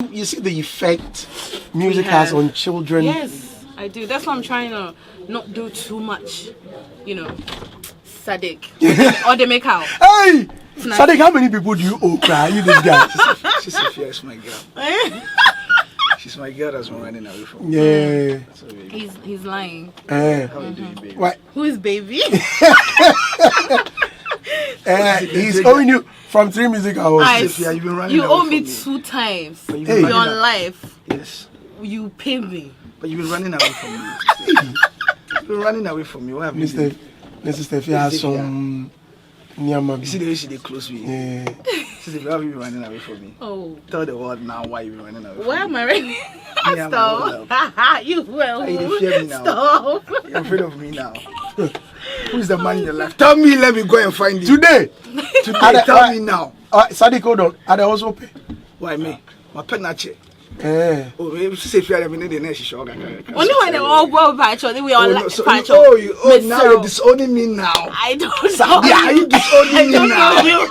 you see the effect music has on children? Yes, I do. That's why I'm trying to not do too much, Sadiq. Or they make out. Hey! Sadiq, how many people do you owe cry? You this guy. Sista Afia is my girl. She's my girl that's been running away from me. Yeah. He's lying. How are you doing, baby? What? Who is baby? He's owing you from 3 music hours. Afia, you've been running You away owe from me me. 2 times. But you've Hey. been Your running life. Yes. You pay me. But you've been running away from me. You've been running away from me. What have you Mr. been? Steffi has some You see the way she close me. yeah. Sister, why have you been running away from me? Oh. Tell the world now why you've been running away from Why me. am I ready? I'm Stop. You will. Why you fear me now? Stop. You're afraid of me now. Who's the man in your life? Tell me, let me go and find you. Today, Tell me now. Sadiq, hold on. Are they also pay? Why me? My pen not check. Eh. Oh, maybe she say if you are the next show. Only when they all go back, we all like patch up. now Miss you're disowning me now. I don't know. Yeah, are you disowning I me don't now? know you.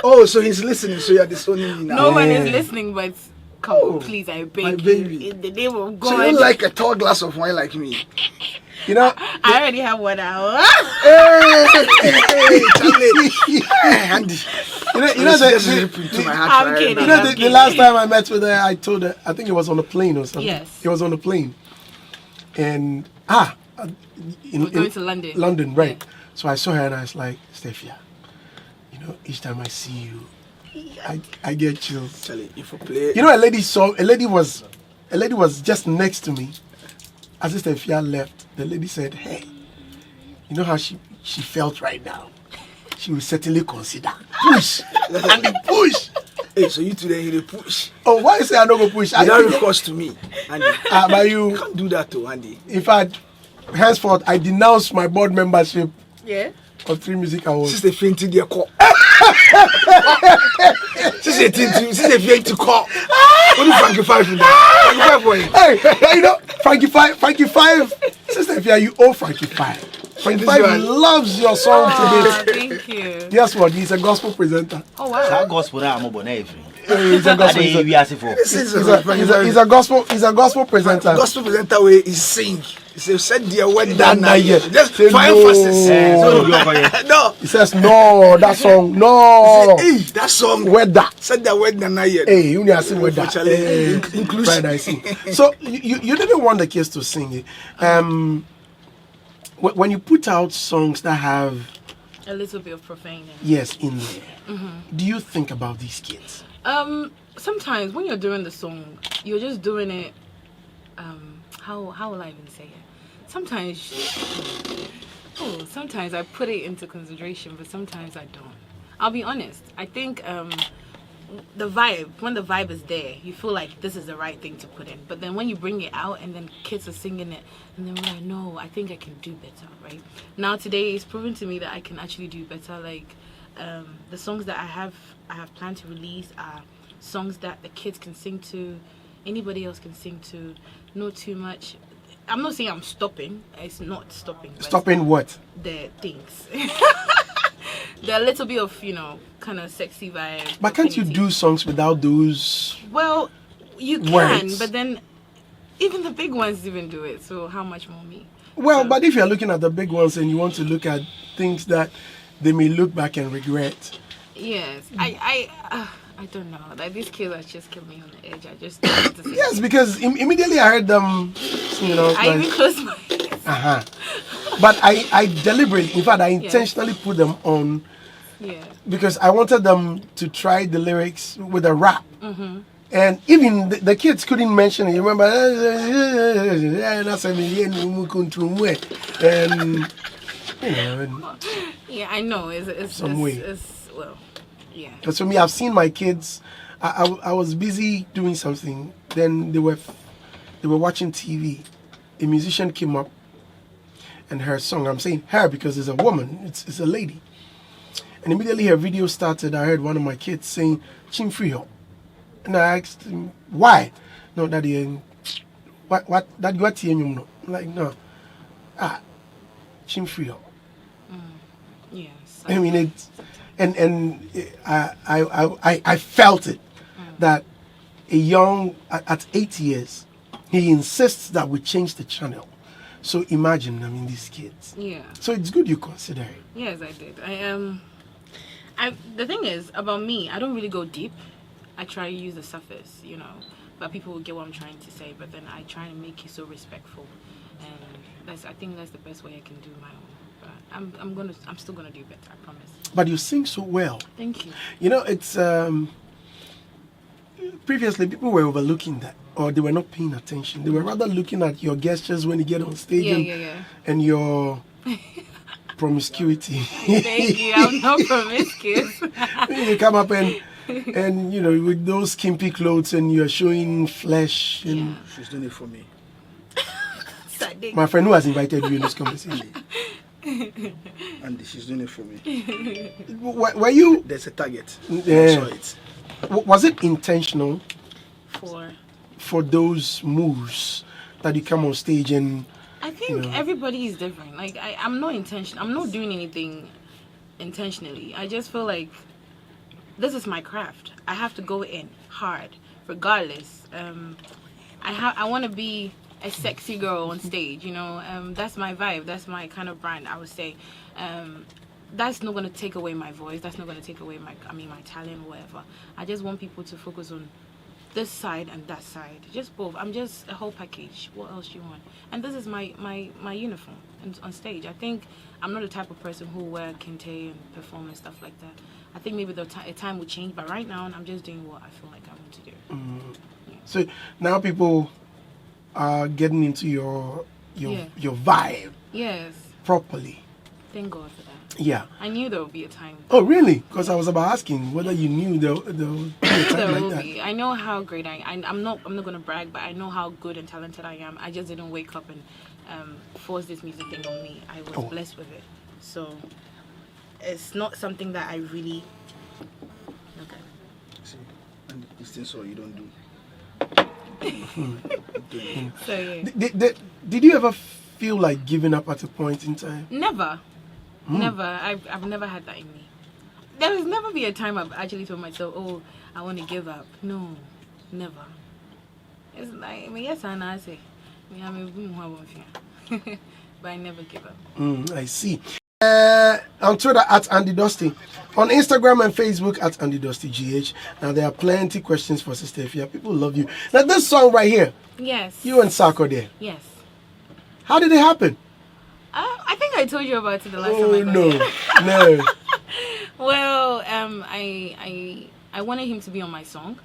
Oh, so he's listening, so you're disowning me now. No one is listening, but come, please, I beg my you. baby. In the name of So God. you like a tall glass of wine like me? You know, I already have 1 hour. Hey, Charlie. Andy. you know, Just rip into my heart I'm right kidding. now. the last time I met with her, I told her, I think it was on a plane or something. Yes. It was on a plane. And, We're going to London. London, right. Yeah. So I saw her and I was like, Stefia, each time I see you, I get chills. Charlie, if you play, You know, a lady was just next to me. As Stefia left, the lady said, hey, you know how she felt right now? She will certainly consider. Push! And the push! hey, so you today you dey push. Oh, why you say I don't go push? I Without think- recourse to me, Andy. but You you, can't do that to Andy. in fact, henceforth, I denounced my board membership Yeah. of 3 Music Awards. Sister fainted their call. Sister fainted call. What do Frankie 5 in there? Frankie 5 for you. Hey, Frankie Five, Sister Afia, you owe Frankie Five. Frankie This Five one. loves your song Oh, today. thank you. Guess what? He's a gospel presenter. Oh, wow. That gospel I'm about everything. He's a gospel. Ade we ask for. This is He's a gospel presenter. gospel presenter way is sing. He says, said the word Done done yet. Just Say 5 no. verses. So you go for it. No. He says, no, that song, no. Hey, that song. Weather. Said the word done yet. Hey, you need to sing weather. Unfortunately, Hey, inclusion. Friday I sing. So you didn't want the kids to sing it. When you put out songs that have A little bit of profanity. yes in there, do you think about these kids? Sometimes when you're doing the song, you're just doing it. How will I even say it? Sometimes I put it into consideration, but sometimes I don't. I'll be honest. I think the vibe, when the vibe is there, you feel like this is the right thing to put in. But then when you bring it out and then kids are singing it, and then we're like, no, I think I can do better, right? Now today it's proven to me that I can actually do better. Like the songs that I have planned to release are songs that the kids can sing to, anybody else can sing to, not too much. I'm not saying I'm stopping. It's not stopping. but Stopping what? the things. There are a little bit of, kind of sexy vibe. But can't you do songs without those? Well, you can, words? but then even the big ones even do it. So how much more me? Well, So- but if you're looking at the big ones and you want to look at things that they may look back and regret. Yes, I don't know. Like these kids are just killing me on the edge. I just don't want to say Yes, because immediately I heard them, I even closed my eyes. But I deliberately, in fact, I intentionally put them on Yeah. because I wanted them to try the lyrics with a rap. And even the kids couldn't mention it. You remember? And Yeah, I know. It's Some way. well, yeah. because for me, I've seen my kids. I was busy doing something. Then they were watching TV. A musician came up, and her song. I'm saying her because it's a woman. It's a lady. And immediately her video started. I heard one of my kids saying "Chim Frio," and I asked him why. No, Daddy. What? That you are no? Like no. Chim Frio. Yes. I mean it, and I felt it that at 8 years, he insists that we change the channel. So imagine, these kids. Yeah. So it's good you consider it. Yes, I did. The thing is about me, I don't really go deep. I try to use the surface, but people will get what I'm trying to say. But then I try to make it so respectful, and I think that's the best way I can do my own. But I'm still gonna do better. I promise. But you sing so well. Thank you. It's previously people were overlooking that, or they were not paying attention. They were rather looking at your gestures when you get on stage and your promiscuity. Thank you. I'm not promiscuous. You come up and with those skimpy clothes and you're showing flesh. And She's doing it for me. my friend who has invited you in this conversation. And she's doing it for me. Were you? There's a target. Yeah. I saw it. Was it intentional For those moves that you come on stage and? I think everybody is different. Like I'm not doing anything intentionally. I just feel like this is my craft. I have to go in hard, regardless. I want to be a sexy girl on stage. That's my vibe. That's my kind of brand. I would say. That's not going to take away my voice. That's not going to take away my talent, whatever. I just want people to focus on this side and that side, just both. I'm just a whole package. What else you want? And this is my uniform on stage. I think I'm not the type of person who wear kente and perform and stuff like that. I think maybe a time will change, but right now I'm just doing what I feel like I want to do. Yeah. So now people are getting into your vibe Yes. properly. Thank God for that. Yeah. I knew there would be a time. Oh, really? Because I was about asking whether you knew there would be a time There like will that. be. I know how great I'm not gonna brag, but I know how good and talented I am. I just didn't wake up and force this music thing on me. I was blessed with it, so it's not something that I really. Okay. See, and it's things so you don't do. So yeah. Did you ever feel like giving up at a point in time? Never. Never. I've never had that in me. There has never been a time I've actually told myself, "Oh, I want to give up." No, never. It's like yes, I say, but I never give up. I see. On Twitter at Andy Dusty, on Instagram and Facebook at Andy Dusty GH. Now there are plenty questions for Sista Afia. People love you. Now this song right here, Yes. you and Sako there. Yes. How did it happen? I think I told you about it the last Oh time I got here. no. Well, I wanted him to be on my song,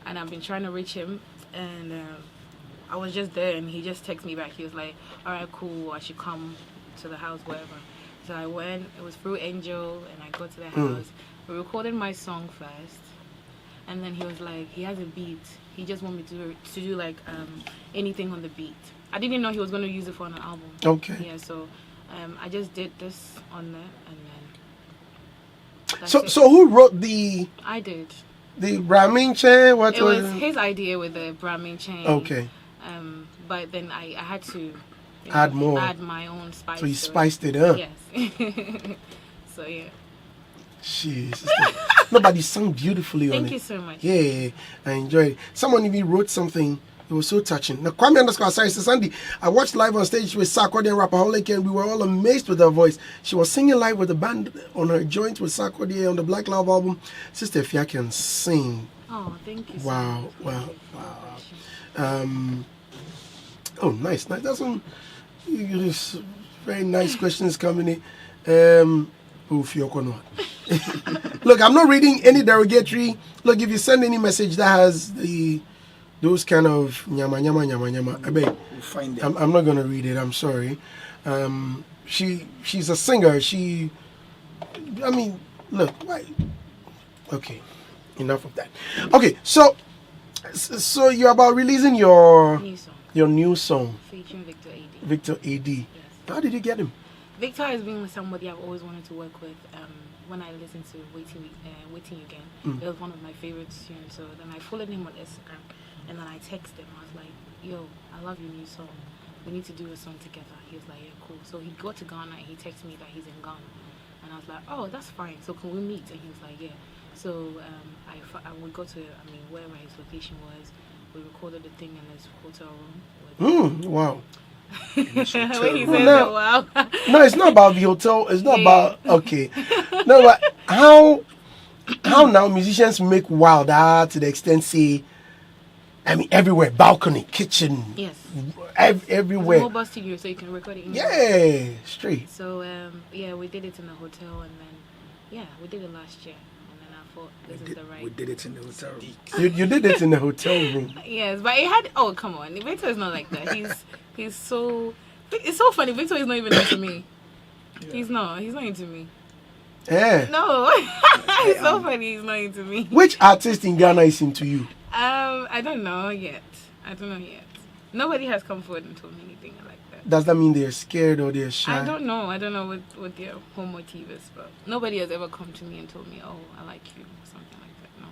and I've been trying to reach him, and I was just there, and he just texted me back. He was like, "All right, cool. I should come to the house, whatever." So I went. It was through Angel, and I got to the house. We recorded my song first, and then he was like, he has a beat. He just wanted me to do like anything on the beat. I didn't know he was going to use it for an album. Okay. Yeah, so I just did this on there, and then. That's So it. so who wrote the I did. Brahmin chain? What It was his idea with the Brahmin chain. Okay. But then I had to Add more. add my own spice. So you to it. spiced it up. Yes. So yeah. Jeez. Nobody sung beautifully on it. Thank you so much. Yeah, I enjoyed it. Someone even wrote something. It was so touching. Now, Kwame_Asari says, Sandy, I watched live on stage with Sarkodie and Rapaholic, and we were all amazed with her voice. She was singing live with the band on her joint with Sarkodie on the Black Love album. Sista Afia can sing. Oh, thank you. Wow, so much. wow. Oh, nice. That's some very nice questions coming in. Look, I'm not reading any derogatory. Look, if you send any message that has those kind of nyama, I beg. We'll find them. I'm not gonna read it. I'm sorry. She's a singer. Look. Why? Okay, enough of that. Okay, so you're about releasing your new song, Featuring Victor AD. Victor AD. Yes. How did you get him? Victor has been with somebody I've always wanted to work with. When I listened to Waiting Again, it was one of my favorite tunes. So then I followed him on Instagram, and then I texted him. I was like, "Yo, I love your new song. We need to do a song together." He was like, "Yeah, cool." So he got to Ghana and he texted me that he's in Ghana, and I was like, "Oh, that's fine. So can we meet?" And he was like, "Yeah." So I would go to, wherever his location was. We recorded the thing in his hotel room. Wow. When he says No. it, wow. No, it's not about the hotel. It's not Yeah. about okay. No, but how now musicians make wild to the extent say, everywhere, balcony, kitchen, Yes. everywhere. It's a mobile studio, so you can record it. Yeah, straight. So we did it in a hotel, and then we did it last year, and then I thought this is the right. We did it in the hotel room. You did it in the hotel room. Yes, but it had. Oh, come on, Victor is not like that. He's so. It's so funny. Victor is not even into me. Yeah. He's not into me. Yeah. No, it's so funny. He's not into me. Which artist in Ghana is into you? I don't know yet. Nobody has come forward and told me anything like that. Does that mean they're scared or they're shy? I don't know what their whole motive is, but nobody has ever come to me and told me, "Oh, I like you," or something like that. No.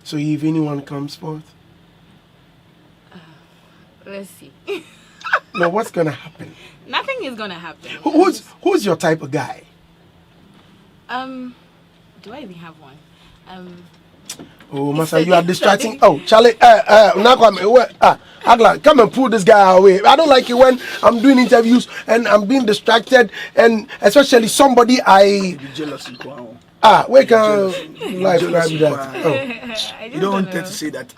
So if anyone comes forth, Let's see. no, what's gonna happen? Nothing is gonna happen. Who's your type of guy? Do I even have one? Oh, Master, you are distracting. Oh, Charlie, Agla, come and pull this guy away. I don't like it when I'm doing interviews and I'm being distracted, and especially somebody Be jealous in Kwao. we can live grab that. Oh. I You just don't want know. her to say that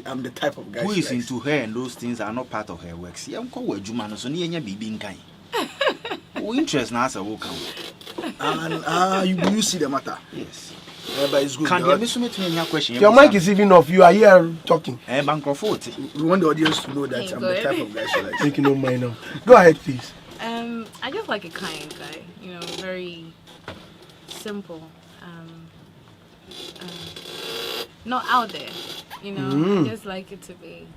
I'm the type of guy Who she is likes. into her and those things are not part of her works. Yeah, so near baby in kind. Who interest now as a walk And you see the matter. Yes. Yeah, but it's good. Can you miss me to your question? Your mic is even off. You are here talking. Bankrupt. We want the audience to know that I'm the Good. type of guy she likes. Make you no mind now. Go ahead, please. I just like a kind guy. Very simple. Not out there. I just like it to be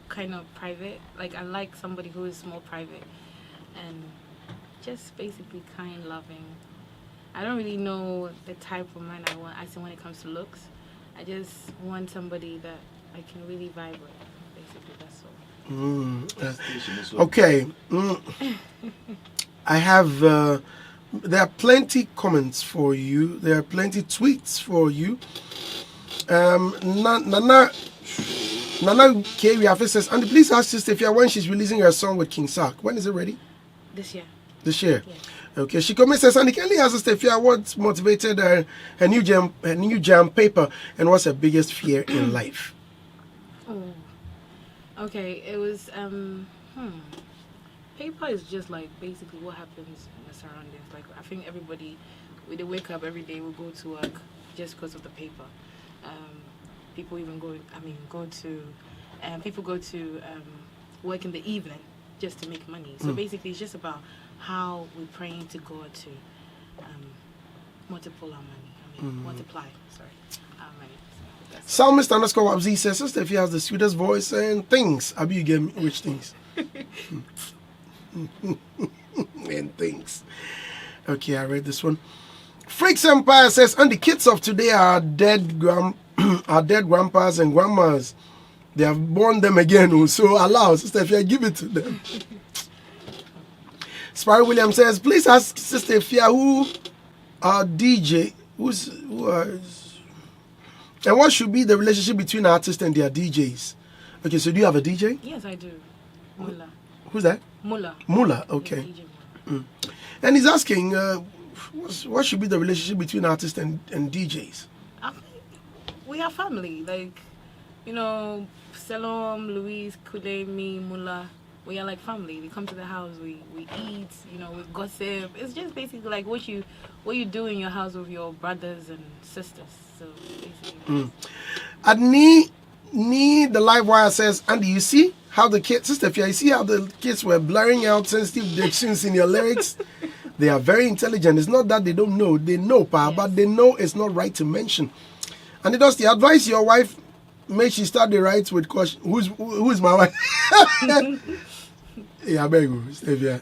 kind of private. Like I like somebody who is more private and just basically kind, loving. I don't really know the type of man I want. I say when it comes to looks, I just want somebody that I can really vibe with. Basically, that's all. Okay. I have. There are plenty comments for you. There are plenty tweets for you. Nana K. says, and please ask Sister Afia when she's releasing her song with King Sark. When is it ready? This year. This year. Yes. Okay. She comments says, and can you ask Sister Afia what motivated her new jam paper, and what's her biggest fear in life? Oh. Okay, it was paper is just like basically what happens in the surroundings. Like I think everybody they wake up every day, we go to work just because of the paper. People even people go to work in the evening just to make money. So basically it's just about how we're praying to God to multiply our money. Multiply, our money. So that's Psalmist underscore Wabzi says, Sister Afia has the sweetest voice and things. Abi, you get me? Which things? And things. Okay, I read this one. Freaks Empire says, and the kids of today are dead grandpas and grandmas. They have born them again. So allow Sister Afia, give it to them. Sparrow Williams says, please ask Sister Afia who are DJ, and what should be the relationship between artists and their DJs? Okay, so do you have a DJ? Yes, I do. Mullah. Who's that? Mullah. Mullah, okay. DJ Mullah. And he's asking, what should be the relationship between artists and DJs? I think we are family. Like, Salom, Louise, Kude, me, Mullah. We are like family. We come to the house, we eat, we gossip. It's just basically like what you do in your house with your brothers and sisters. So basically. Adni the live wire says, Andy, you see how the kids, Sister Afia, you see how the kids were blurring out sensitive dictions in your lyrics? They are very intelligent. It's not that they don't know. They know, pa, but they know it's not right to mention. And it does the advice your wife make she start the rights with caution. Who's my wife? Yeah, I beg you, Sister Afia.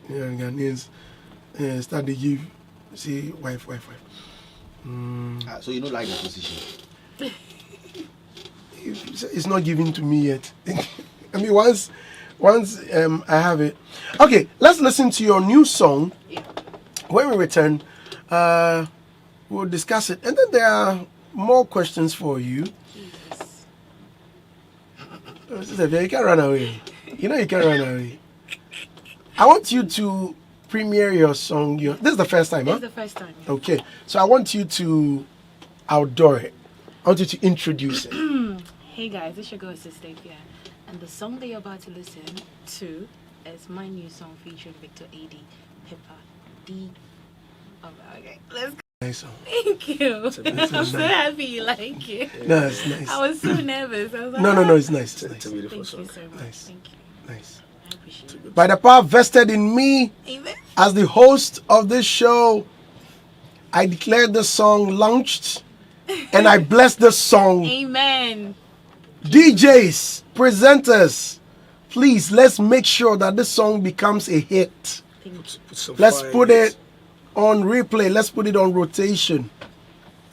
Yeah, Ghanaians start to give, say, wife. So you don't like the position? It's not given to me yet. I mean, once I have it. Okay, let's listen to your new song. Yeah. When we return, We'll discuss it. And then there are more questions for you. Sister Afia, you can't run away. You know you can't run away. I want you to premiere your song. This is the first time, huh? This is the first time. Yeah. Okay. So I want you to outdoor it. I want you to introduce it. Hey guys, it's your girl Sista Afia, and the song that you're about to listen to is my new song featuring Victor AD, Pippa D. Okay, let's go. Nice song. Thank you. I'm so happy you like it. No, it's nice. I was so nervous. I was like, No, it's nice. It's It's a nice. beautiful Thank you song. so much. Nice. Thank you. Nice. I appreciate it. By the power vested in me Amen. as the host of this show, I declare the song launched and I bless the song. Amen. DJs, presenters, please let's make sure that this song becomes a hit. Thank you. Put some Let's fire put in it on replay. Let's put it on rotation.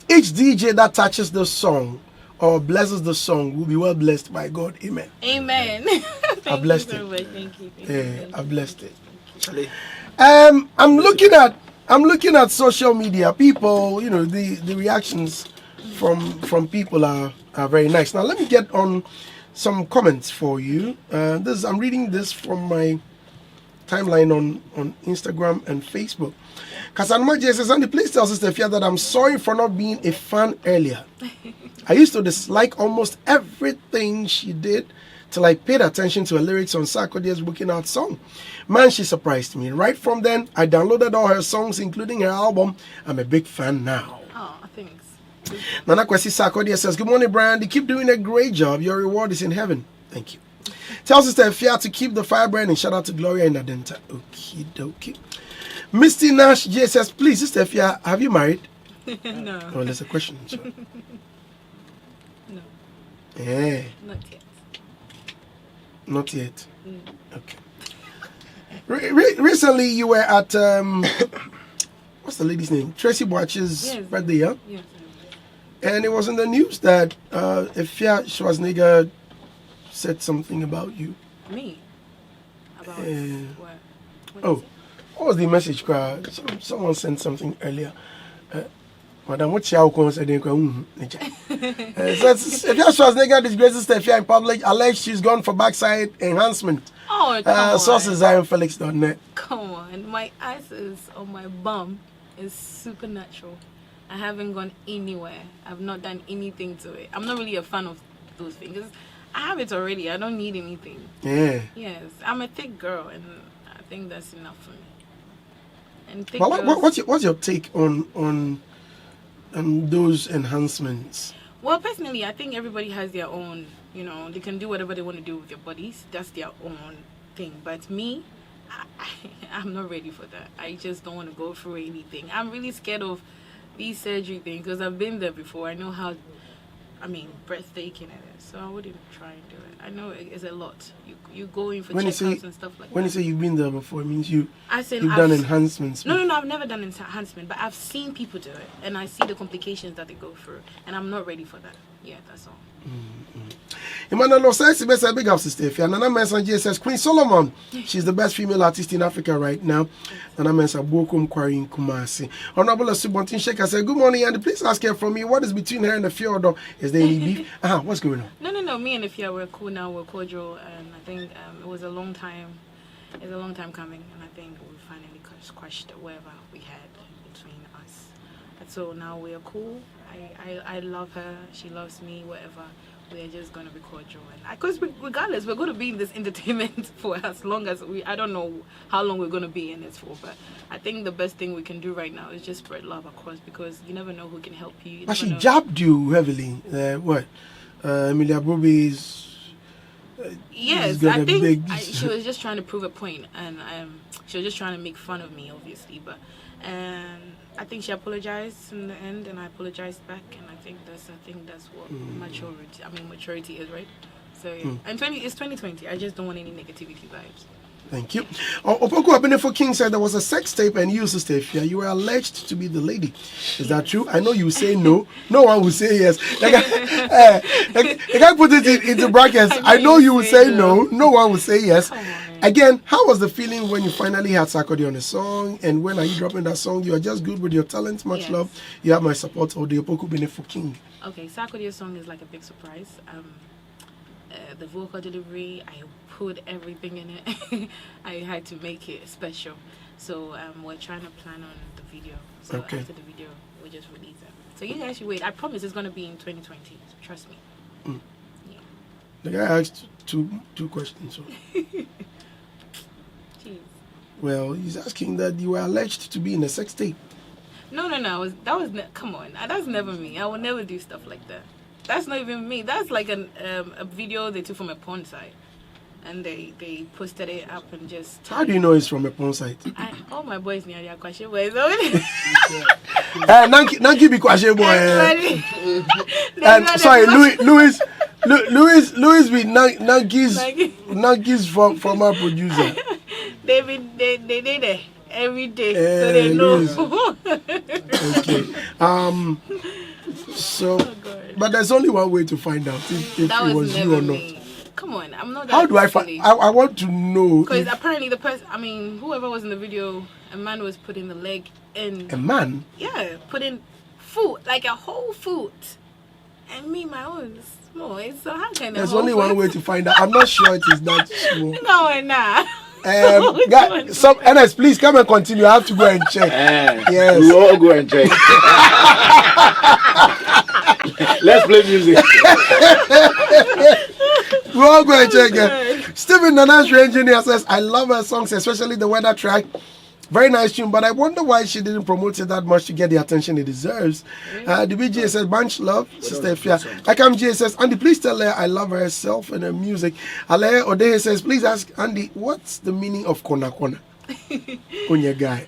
Each DJ that touches the song or blesses the song will be well blessed by God. Amen. Amen. Thank I blessed you so it. much. Thank you. Thank you. Yeah, Thank I you. blessed it. Charlie. I'm looking at social media. People, you know, the reactions from people are very nice. Now let me get on some comments for you. I'm reading this from my timeline on Instagram and Facebook. Kasanma J says, Andy, please tell Sister Afia that I'm sorry for not being a fan earlier. I used to dislike almost everything she did till I paid attention to her lyrics on Sarkodie's Working Out song. Man, she surprised me. Right from then, I downloaded all her songs, including her album. I'm a big fan now. Oh, thanks. Nana Kwesi Sarkodie says, good morning, Brian. You keep doing a great job. Your reward is in heaven. Thank you. Tell Sister Afia to keep the fire burning. Shout out to Gloria and Adenta. Okie dokie. Misty Nash J says, please, Sister Afia, have you married? No. Oh, there's a question. So. No. Yeah, Not yet. not yet. Mm. Okay. Recently, you were at, what's the lady's name? Tracy Boach's Yes. birthday, yeah? Yes. And it was in the news that Afia Schwarzenegger said something about you. Me? About what? What Oh, is it? what was the message? Someone sent something earlier. Madam, what you call said? Says Afia Schwarzenegger disgraces Afia in public, alleged she's gone for backside enhancement. Oh, come on. Sources ZionFelix.net. Come on. My asses on my bum is supernatural. I haven't gone anywhere. I've not done anything to it. I'm not really a fan of those things. I have it already. I don't need anything. Yeah. Yes, I'm a thick girl, and I think that's enough for me. And thick But girls, what's your take on those enhancements? well, personally, I think everybody has their own. You know, they can do whatever they want to do with their bodies. That's their own thing. But me, I'm not ready for that. I just don't want to go through anything. I'm really scared of these surgery things because I've been there before. I know how, breathtaking it is. So I wouldn't try and do it. I know it's a lot. You go in for checkups and stuff like when that. you say you've been there before, it means you've I've done enhancements. No, I've never done enhancement, but I've seen people do it, and I see the complications that they go through, and I'm not ready for that. Yeah, that's all. Emmanuel says, big up Sister Afia. Nana Mensah says, Queen Solomon, she's the best female artist in Africa right now. Nana Mensah, Bokum Kwari in Kumasi. Honorable Subontin Sheikha said, good morning, and please ask her from me, what is between her and the Fjordo? Is there any beef? What's going on? No. Me and Afia we're cool now. We're cordial, and I think it was a long time. It's a long time coming, and I think we finally crushed whatever we had between us. And so now we're cool. I love her. She loves me. Whatever. We're just going to be cordial, and because regardless, we're going to be in this entertainment for as long as I don't know how long we're going to be in this for, but I think the best thing we can do right now is just spread love across, because you never know who can help you. But she jabbed you heavily. Emilia Broby's. Yes, I think she was just trying to prove a point, and she was just trying to make fun of me, obviously. But I think she apologized in the end, and I apologized back, and I think that's what maturity is, right? So yeah, and it's 2020. I just don't want any negativity vibes. Thank you. Opoku Abenefo King said there was a sex tape and you, Sister Afia, you were alleged to be the lady. Is that true? I know you say no. No one will say yes. The guy put it into brackets. I know you will say no. No one will say yes. Again, how was the feeling when you finally had Sarkodie on the song? And when are you dropping that song? You are just good with your talent. Much love. You have my support. Or the Opoku Benefo King. Okay, Sarkodie's song is like a big surprise. The vocal delivery, I put everything in it. I had to make it special. So we're trying to plan on the video. So after the video, we just release it. So you guys should wait. I promise it's going to be in 2020. So trust me. Yeah. The guy asked two questions. So. Jeez. Well, he's asking that you were alleged to be in a sex tape. No. Come on. That's never me. I will never do stuff like that. That's not even me. That's like a video they took from a porn site. And they posted it up and just... How do you know it's from a porn site? All my boys near their question boys. Nanki be question boy. Sorry, Louis be Nanki's from our producer. They did it every day, so they know. Okay. So, but there's only one way to find out if it was you or not. Me. Come on, I'm not that. How do I find? I want to know. Because apparently the person, whoever was in the video, a man was putting the leg in. A man? Yeah, putting foot, like a whole foot. And me, my own is small. So how can there's only one way to find out. I'm not sure it is that small. No, nah. NS, please come and continue. I have to go and check. Yes. We all go and check. Let's play music. We all go and check. Stephen, the national engineer, says, I love her songs, especially the weather track. Very nice tune, but I wonder why she didn't promote it that much to get the attention it deserves. The BJ says, bunch love, Sista Afia. ICAMJ says, Andy, please tell her I love herself and her music. Ale Odehe says, please ask Andy, what's the meaning of Kona Kona? On your guy.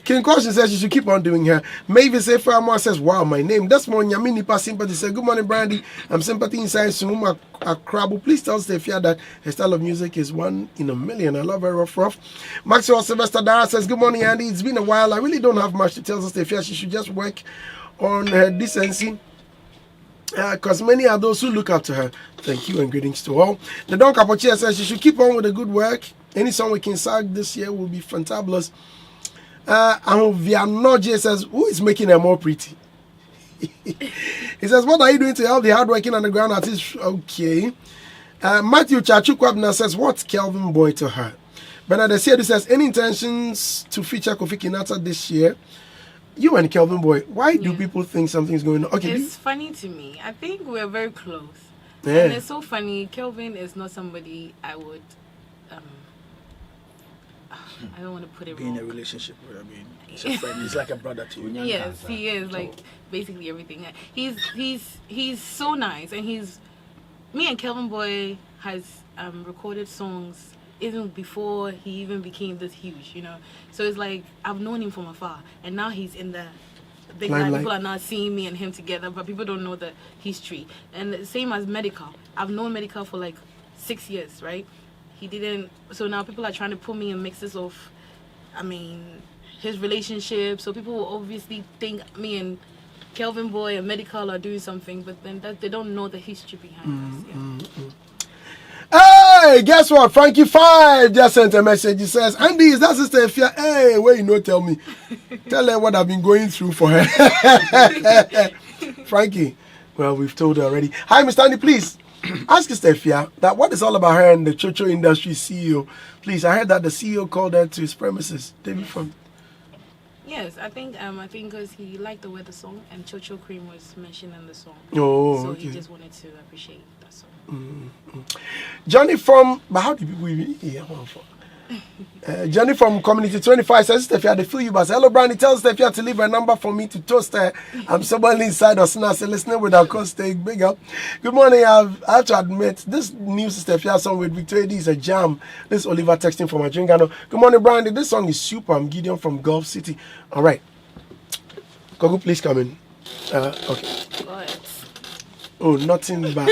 King Caution says you should keep on doing her. Mavis Eframwa says, wow, my name. That's more Nyamini Pa sympathy. Say, good morning, Brandy. I'm sympathy inside Sunuma Akrabu. Please tell Stefia that her style of music is 1 in a million. I love her rough. Maxwell Sylvester Dara says, good morning, Andy. It's been a while. I really don't have much to tell Stefia. She should just work on her decency. Because many are those who look up to her. Thank you and greetings to all. The Don Capochia says she should keep on with the good work. Any song we can sing this year will be fantabulous. Vianoje says, who is making her more pretty? He says, what are you doing to help the hardworking underground artists? Okay. Matthew Chachukwabna says, what's Kelvin Boy to her? Bernard Sedu says, any intentions to feature Kofi Kinata this year? You and Kelvin Boy, why do people think something's going on? Okay, it's funny to me. I think we're very close. Yeah. And it's so funny. Kelvin is not somebody I would... I don't want to put it wrong. In a relationship with, he's a friend. He's like a brother to you. Yes, he is like basically everything. He's so nice, and me and Kelvin Boy has recorded songs even before he even became this huge, you know. So it's like I've known him from afar, and now he's in the big light. People are now seeing me and him together, but people don't know the history. And the same as Medical. I've known Medical for like 6 years, right? He didn't, so now people are trying to put me in mixes of, his relationship. So people will obviously think me and Kelvin Boy and Medical are doing something, but then they don't know the history behind us. Yeah. Hey, guess what? Frankie 5 just sent a message. He says, Andy, is that Sista Afia? Hey, wait, tell me. Tell her what I've been going through for her. Frankie, well, we've told her already. Hi, Mr. Andy, please. Ask Sista Afia that what is all about her and the Chocho industry CEO. Please, I heard that the CEO called her to his premises. David from. Yes, I think because he liked the way the song and Chocho Cream was mentioned in the song. Oh, so okay. He just wanted to appreciate that song. Johnny from, but how do people even hear one for? Johnny from Community 25 says, Stefia, they feel you, but hello, Brandy, tell Stefia to leave her number for me to toast her. I'm somewhere inside us now, so listening with our constant big up. Good morning. I have to admit, this new Stefia song with Victoria D is a jam. This is Oliver texting from my Jingano. Good morning, Brandy. This song is super. I'm Gideon from Gulf City. All right. Kogu, please come in. Okay. What? Oh, nothing bad.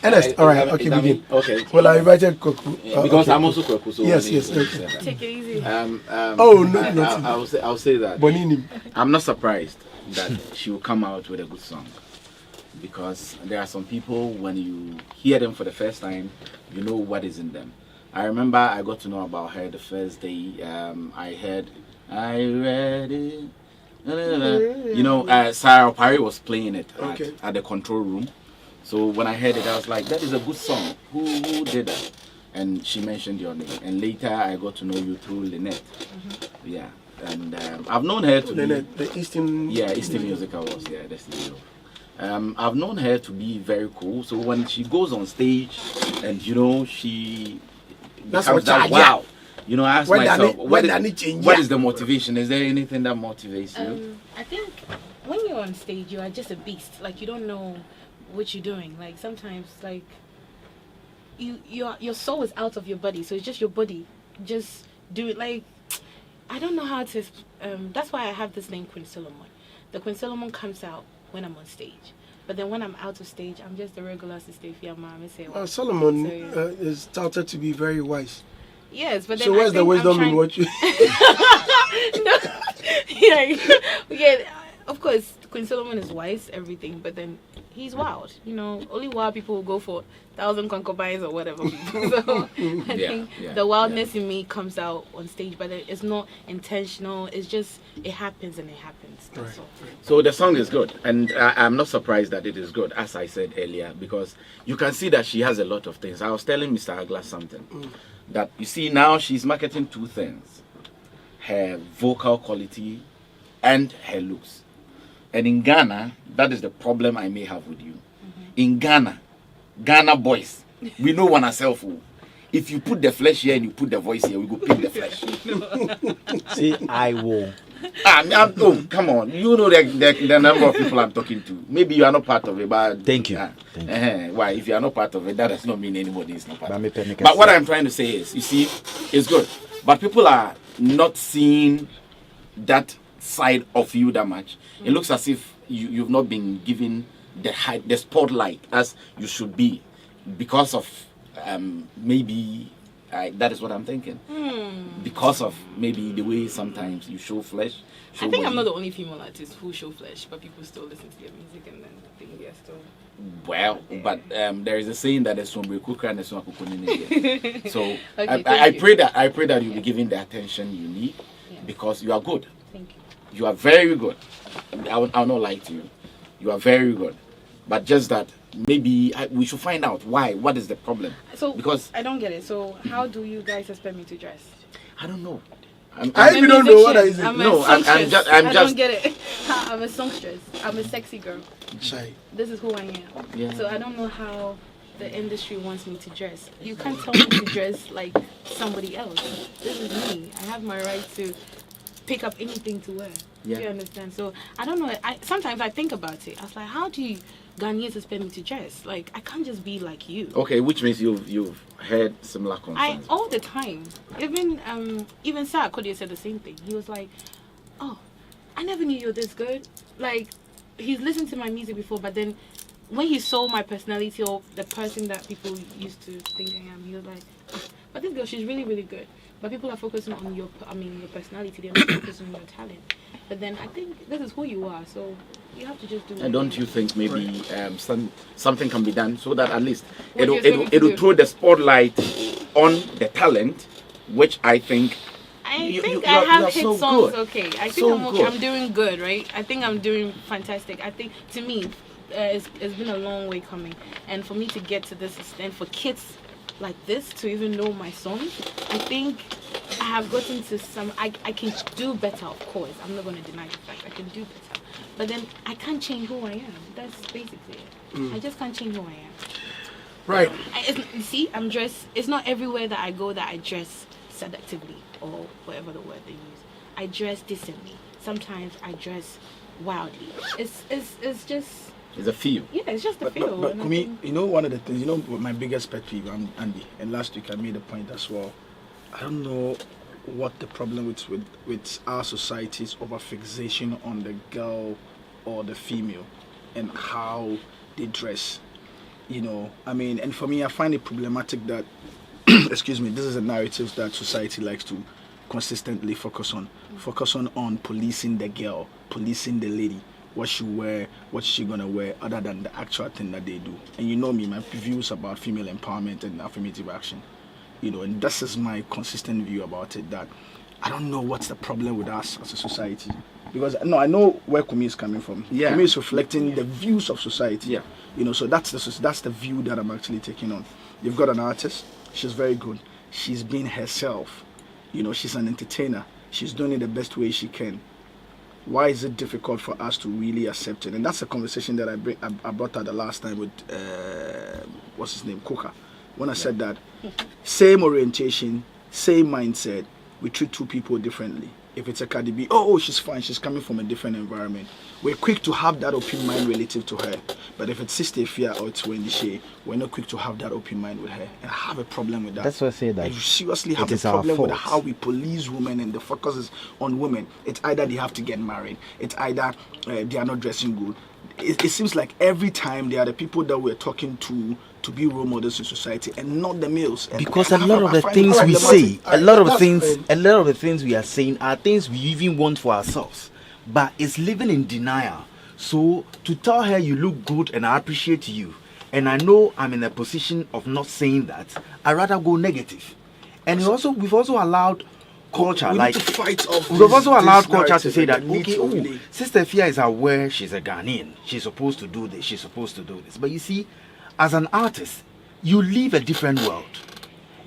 Ernest, all right, okay, begin. Okay. Well, I invited Koku. Because I'm also Koku, so yes. Take it easy. Oh, no, nothing. I'll say that. Bonini. I'm not surprised that she will come out with a good song. Because there are some people, when you hear them for the first time, you know what is in them. I remember I got to know about her the first day. I heard, I read it. You know, Sarah Parry was playing it at the control room. So when I heard it, I was like, that is a good song. Who did that? And she mentioned your name. And later I got to know you through Lynette. Yeah. And I've known her to Lynette, be... the Eastern... Yeah, Eastern Music Awards. Yeah, that's the deal. I've known her to be very cool. So when she goes on stage and, you know, she... That's what wow. You know, I ask myself, what what is the motivation? Is there anything that motivates you? I think when you're on stage, you are just a beast. Like, you don't know what you're doing. Like, sometimes, like, your soul is out of your body, so it's just your body. Just do it. Like, I don't know how to... that's why I have this name, Queen Solomon. The Queen Solomon comes out when I'm on stage. But then when I'm out of stage, I'm just a regular Sista Afia mom. Solomon is touted to be very wise. Yes, but then so where's the wisdom in what you... No, yeah, of course, Queen Solomon is wise, everything, but then he's wild. You know, only wild people will go for 1,000 concubines or whatever. So I think the wildness in me comes out on stage, but it's not intentional. It's just, it happens and it happens. That's all. So the song is good, and I'm not surprised that it is good, as I said earlier, because you can see that she has a lot of things. I was telling Mr. Agla something, that you see now she's marketing two things: her vocal quality and her looks. And in Ghana, that is the problem I may have with you. In Ghana boys, we know one ourselves. If you put the flesh here and you put the voice here, we go pick the flesh. See, I will. Oh, come on. You know the number of people I'm talking to. Maybe you are not part of it, but... Thank you. Thank you. Why? If you are not part of it, that does not mean anybody is not part of it. But what I'm trying to say is, you see, it's good. But people are not seeing that side of you that much. It looks as if you've not been given the spotlight as you should be, because of maybe that is what I'm thinking. Because of maybe the way sometimes you show flesh. I think I'm not the only female artist who show flesh, but people still listen to their music and then think they're still... Well, but there is a saying that there's somebody cooker and there's some cooker. So okay, I pray that you'll be given the attention you need, because you are good. Thank you. You are very good. I'll not lie to you. You are very good. But just that maybe we should find out why. What is the problem? So, because I don't get it. So how do you guys expect me to dress? I don't know. I even don't know what I say. I'm just. I don't get it. I'm a songstress. I'm a sexy girl. Shy. This is who I am. Yeah. So I don't know how the industry wants me to dress. You can't tell me to dress like somebody else. This is me. I have my right to pick up anything to wear. Yeah. Do you understand? So I don't know. Sometimes I think about it. I was like, how do you Ghanaians expect me to dress? Like, I can't just be like you. Okay, which means you've heard similar concerns. All the time. Even Sir Kodia said the same thing. He was like, oh, I never knew you were this good. Like, he's listened to my music before, but then when he saw my personality or the person that people used to think I am, he was like, oh, but this girl, she's really, really good. But people are focusing on your personality. They're not focusing on your talent. But then I think this is who you are, so you have to just do it. And don't you think maybe something can be done so that at least What it'll throw the spotlight on the talent, which I think I you have are hit so songs. good. Okay, I think So I'm okay. good. I'm doing good, right? I think I'm doing fantastic. I think to me, it's been a long way coming, and for me to get to this extent, for kids like this to even know my songs, I think I have gotten to some. I can do better, of course. I'm not going to deny the fact I can do better, but then I can't change who I am. That's basically it. I just can't change who I am. Right. You see, I'm dressed. It's not everywhere that I go that I dress seductively or whatever the word they use. I dress decently. Sometimes I dress wildly. It's just. It's a feel. Yeah, it's just a feel. But me, you know, one of the things, what my biggest pet peeve, Andy, and last week I made a point as well. I don't know what the problem with our society's over fixation on the girl or the female and how they dress. And for me, I find it problematic that, excuse me, this is a narrative that society likes to consistently focus on policing the girl, policing the lady. What she wear, what she gonna wear, other than the actual thing that they do. And you know me, my views about female empowerment and affirmative action. and this is my consistent view about it, that I don't know what's the problem with us as a society. Because no, I know where Kumi is coming from. Yeah. Kumi is reflecting the views of society. Yeah. So that's the view that I'm actually taking on. You've got an artist, she's very good. She's being herself. She's an entertainer. She's doing it the best way she can. Why is it difficult for us to really accept it? And that's a conversation that I brought out the last time with what's his name, Coca. When I said that same orientation, same mindset, we treat two people differently. If it's a Cardi B, she's fine, she's coming from a different environment. We're quick to have that open mind relative to her. But if it's Sista Afia or it's Wendy Shea, we're not quick to have that open mind with her. And I have a problem with that. That's why I say that. I seriously have it a is our problem with fault. how we police women and the focus is on women. It's either they have to get married, it's either they are not dressing good. It seems like every time they are the people that we're talking to be role models in society and not the males. And Because I a lot of the find things it we problematic. say, a lot of That's the things we are saying are things we even want for ourselves, but it's living in denial. So to tell her you look good and I appreciate you, and I know I'm in a position of not saying that, I rather go negative. And we've also allowed culture, We like need to fight off we've this- also allowed this culture to narrative, say that and we need okay, to really- Sister Afia is aware she's a Ghanaian, she's supposed to do this, she's supposed to do this. But you see, as an artist, you live a different world,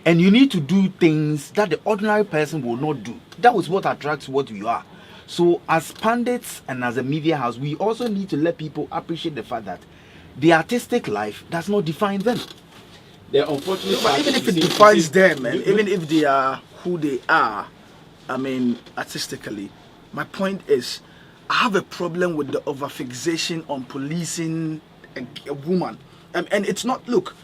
and you need to do things that the ordinary person will not do. That was what attracts what you are. So as pundits and as a media house, we also need to let people appreciate the fact that the artistic life does not define them. The unfortunate But part even if is, it you see, defines them, and you- even if they are who they are, artistically, my point is, I have a problem with the overfixation on policing a woman, and it's not. Look,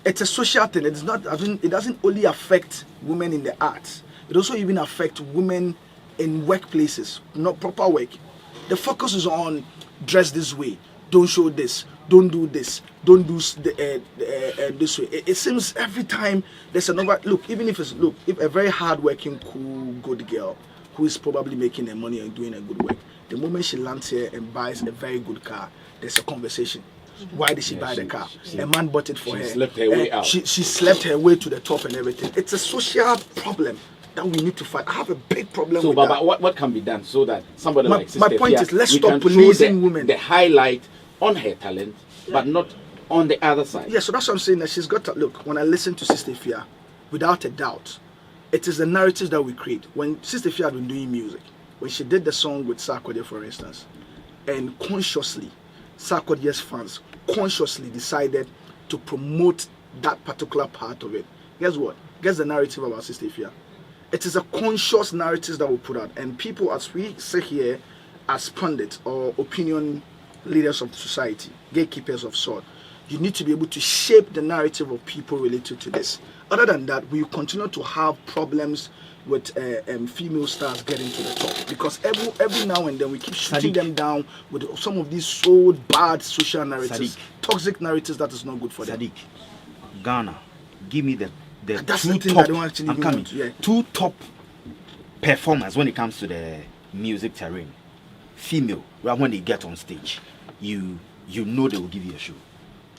it's a social thing. It's not. It doesn't only affect women in the arts. It also even affects women in workplaces, not proper work. The focus is on dress this way, don't show this, don't do this, don't do this way. It seems every time there's another look. Even if if a very hardworking, cool, good girl who is probably making her money and doing a good work, the moment she lands here and buys a very good car, there's a conversation. Why did she buy the car? A man bought it for her. slept her way out. She slept her way to the top and everything. It's a social problem that we need to fight. I have a big problem So, with Baba, that. what can be done so that somebody My- like Sister my point Afia, is, let's we stop can show policing the, women. the highlight on her talent, but not on the other side. Yeah, so that's what I'm saying, that she's got to look. When I listen to Sista Afia, without a doubt, it is the narratives that we create. When Sista Afia had been doing music, when she did the song with Sarkodie, for instance, and consciously, Sarkodie's fans consciously decided to promote that particular part of it. Guess what? Guess the narrative about Sista Afia. It is a conscious narrative that we put out, and people, as we sit here as pundits or opinion leaders of society, gatekeepers of sort, you need to be able to shape the narrative of people related to this. Other than that, we continue to have problems with female stars getting to the top, because every now and then we keep shooting Sadiq. them down with some of these so bad social narratives, Sadiq. toxic narratives that is not good for them. Sadiq, Ghana, give me the That's two the thing top. I don't actually I'm even coming. want to- yeah. Two top performers when it comes to the music terrain. Female, well, when they get on stage, you know they will give you a show.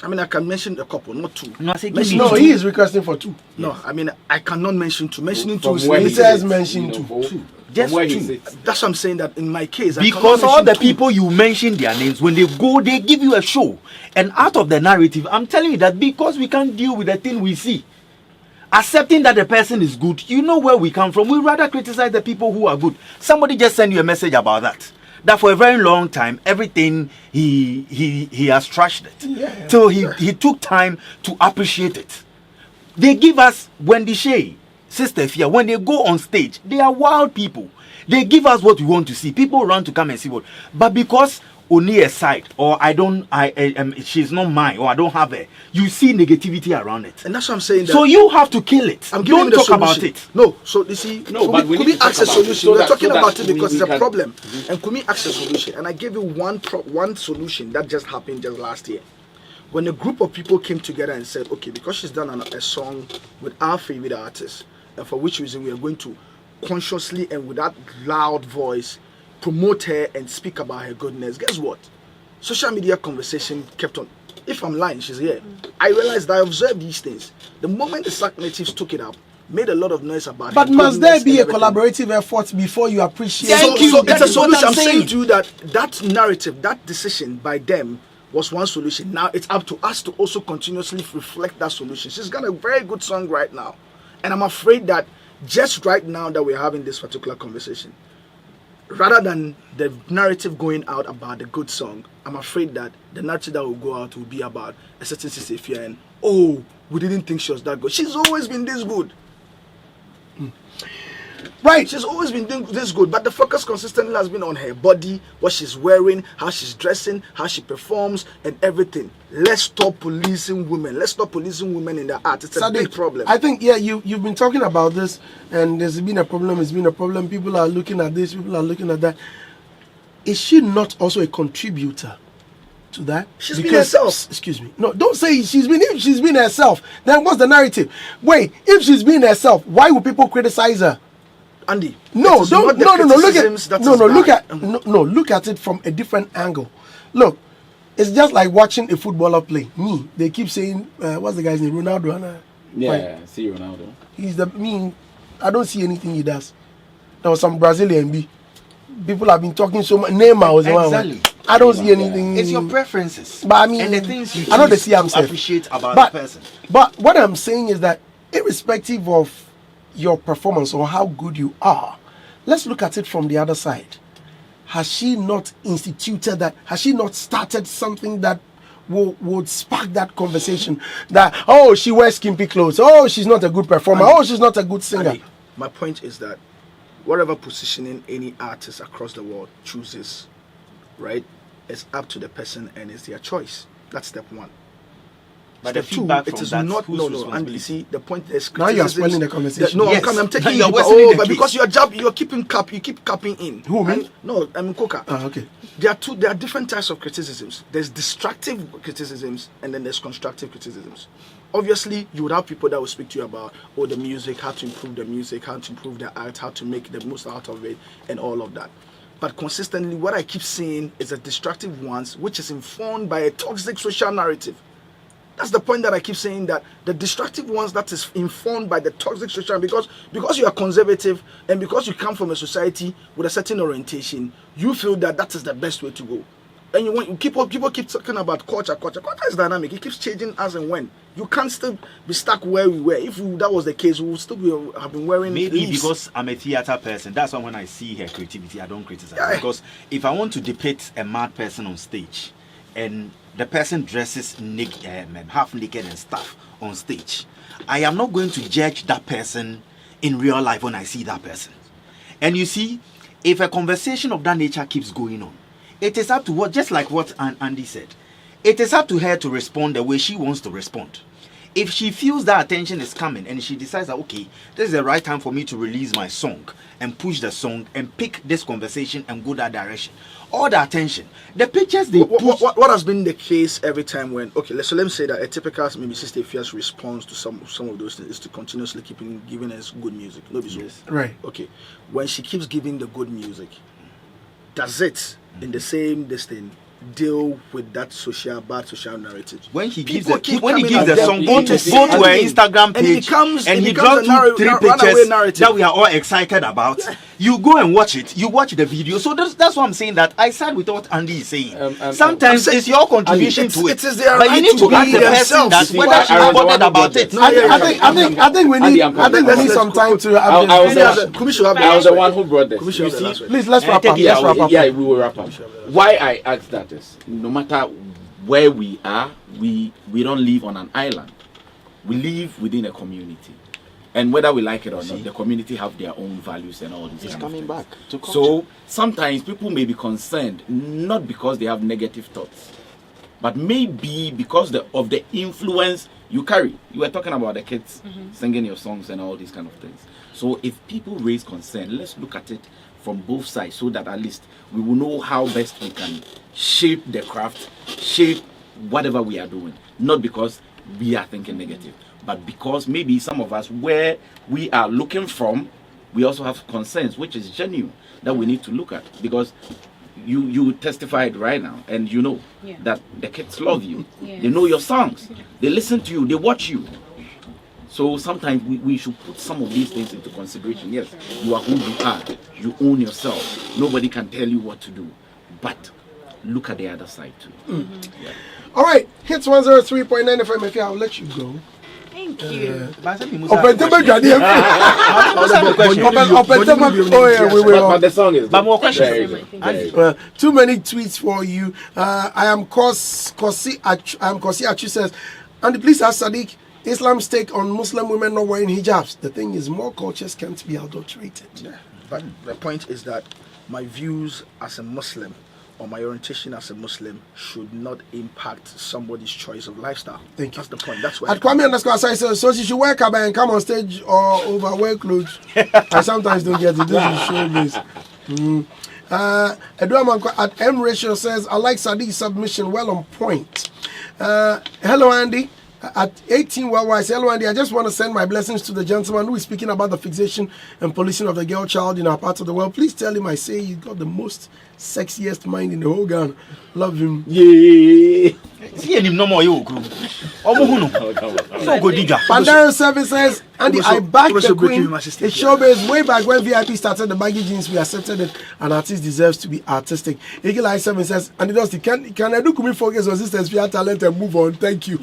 I mean, I can mention a couple, not two. No, I say give Mention me No, two. he is requesting for two. No, I mean, I cannot mention two. Mentioning two From is where he he says sits, mention you know, two. from Just where he two. sits. That's what I'm saying, that in my case, I Because cannot all the mention two. people you mention their names, when they go, they give you a show. And out of the narrative, I'm telling you that because we can't deal with the thing we see, accepting that the person is good, you know where we come from. We rather criticize the people who are good. Somebody just sent you a message about that. That for a very long time, everything he has trashed it. Yeah. So he took time to appreciate it. They give us Wendy Shea, Sista Afia, when they go on stage, they are wild people. They give us what we want to see. People run to come and see what. But because only a side, or she's not mine, or I don't have her, you see negativity around it. And that's what I'm saying. That So you have to kill it. I'm giving Don't you the talk solution. about it. No, so you see, No, but we could need we to ask a talk about it solution? so We're that- talking so that about it because we it's a can- problem. And could we ask a solution? And I gave you one solution that just happened just last year. When a group of people came together and said, okay, because she's done a song with our favorite artist, and for which reason we are going to consciously and with that loud voice promote her and speak about her goodness. Guess what? Social media conversation kept on If I'm lying, she's here. I realized I observed these things. The moment the Sack Natives took it up, made a lot of noise about it. But must there be a collaborative effort before you appreciate? So it's a solution. I'm saying saying. to you that narrative, that decision by them was one solution. Now it's up to us to also continuously reflect that solution. She's got a very good song right now. And I'm afraid that just right now that we're having this particular conversation, rather than the narrative going out about the good song, I'm afraid that the narrative that will go out will be about a certain Sista Afia and, oh, we didn't think she was that good. She's always been this good. Right. She's always been doing this good, but the focus consistently has been on her body, what she's wearing, how she's dressing, how she performs, and everything. Let's stop policing women. Let's stop policing women in the art. It's a big problem. I think, yeah, you've been talking about this, and there's been a problem. It's been a problem. People are looking at this. People are looking at that. Is she not also a contributor to that? She's been herself. Excuse me. No, don't say she's been. If she's been herself, then what's the narrative? Wait, if she's been herself, why would people criticize her? Andy, No, don't. No. Look at that Look at it from a different angle. Look, it's just like watching a footballer play. They keep saying, what's the guy's name? Ronaldo. See Ronaldo. He's I don't see anything he does. There was some Brazilian B. People have been talking so much. Neymar was one. Exactly. I don't see anything. It's your preferences. But I mean, and the things you I know they choose see I'm to saying. appreciate about the person. But what I'm saying is that irrespective of your performance or how good you are, let's look at it from the other side. Has she not instituted that? Has she not started something that would spark that conversation? That, oh, she wears skimpy clothes. Oh, she's not a good performer. Oh, she's not a good singer. Andy, my point is that whatever positioning any artist across the world chooses, right, it's up to the person and it's their choice. That's step one. But Step the two, feedback it from is that, not whose no. And responsibility? you see, the point is Now you are criticisms- spoiling the conversation. No, Yes. I'm taking You're you. worsening the But case. because you're keeping you keep capping in. Who, me? And- no, I mean Coca. Okay. There are different types of criticisms. There's destructive criticisms and then there's constructive criticisms. Obviously, you would have people that will speak to you about, the music, how to improve the music, how to improve the art, how to make the most out of it, and all of that. But consistently, what I keep seeing is the destructive ones, which is informed by a toxic social narrative. That's the point that I keep saying, that the destructive ones that is informed by the toxic social, because you are conservative and because you come from a society with a certain orientation, you feel that is the best way to go. And people keep talking about culture. Culture is dynamic. It keeps changing as and when. You can't still be stuck where we were. If that was the case, we would still have been wearing Maybe leaves. because I'm a theater person, that's why when I see her creativity, I don't criticize. Yeah. Because if I want to depict a mad person on stage, and the person dresses half naked and stuff on stage, I am not going to judge that person in real life when I see that person. And you see, if a conversation of that nature keeps going on, it is up to just like what Andy said, it is up to her to respond the way she wants to respond. If she feels that attention is coming and she decides that, okay, this is the right time for me to release my song and push the song and pick this conversation and go that direction, all the attention, the pictures they push. What has been the case every time when, okay, so let me say that a typical maybe Sista Afia's response to some of those things is to continuously giving us good music. No, Yes. Right. Okay, when she keeps giving the good music, does it in the same thing deal with that bad social narrative? When he gives People keep the coming at song, them, go to her Instagram page and he drops three pictures that we are all excited about. You go and watch it. You watch the video. So that's what I'm saying, that I side with what Andy is saying. Sometimes it's your contribution to it. It is their But you right need to to ask be the person themselves. that whether she's bothered about it. I think we need some time to have I was the one who brought this. Commission You have the last see, word. Please, let's wrap up. yeah, Let's wrap up. yeah, we will wrap up. Why I asked that is, no matter where we are, we don't live on an island. We live within a community, and whether we like it or not, the community have their own values and all these. It's kind of coming things. back to culture. So sometimes people may be concerned not because they have negative thoughts, but maybe because of the influence you carry. You were talking about the kids singing your songs and all these kind of things. So if people raise concern, let's look at it from both sides, so that at least we will know how best we can shape the craft, shape whatever we are doing. Not because we are thinking negative, but because maybe some of us, where we are looking from, we also have concerns, which is genuine, that we need to look at. Because you testified right now, and you know Yeah. that the kids love you. Yes. They know your songs. They listen to you. They watch you. So sometimes we should put some of these things into consideration. Yes, you are who you are. You own yourself. Nobody can tell you what to do. But look at the other side too. All right, Hitz 103.9 FM. If I'll let you go. Thank you. But I mean, Opetema Gadi. Oh yeah, But the song is. But more good. questions. Very Thank good. you. Very good. Well, too many tweets for you. I am Kosi Achu says, and please ask Sadiq, Islam's take on Muslim women not wearing hijabs. The thing is, more cultures can't be adulterated. Yeah, but the point is that my views as a Muslim or my orientation as a Muslim should not impact somebody's choice of lifestyle. Thank you. That's the point. That's why. At Kwame_Asai says, so she should wear kaba and come on stage or overwear clothes. I sometimes don't get it. This is showbiz. Eduaman at M Ratio says, I like Sadiq's submission, well on point. Hello, Andy. At 18, I say, hello, Andy. I just want to send my blessings to the gentleman who is speaking about the fixation and policing of the girl child in our part of the world. Please tell him I say he's got the most sexiest mind in the whole Ghana. Love him. Yeah. See him no more you. So good digger. Pandaren Services, Andy, I backed it was the so good queen. to be assisted, It's showbiz. Way back when VIP started the baggy jeans, we accepted it. An artist deserves to be artistic. Eagle Eye 7 says, and it does. Can I do me focus on sisters via talent and move on? Thank you.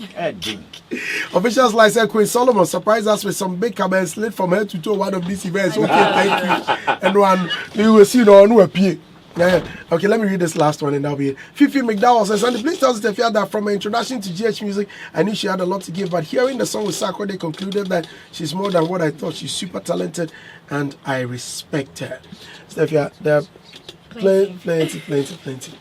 Officials like said Queen Solomon surprised us with some big comments lit from head to toe one of these events. Okay, thank you. And one you will see no one appear. Yeah. Okay, let me read this last one and that'll be it. Fifi McDowell says, and please tell Sista Afia that from her introduction to GH Music, I knew she had a lot to give, but hearing the song with Sako, they concluded that she's more than what I thought. She's super talented and I respect her. Sista Afia, there are plenty.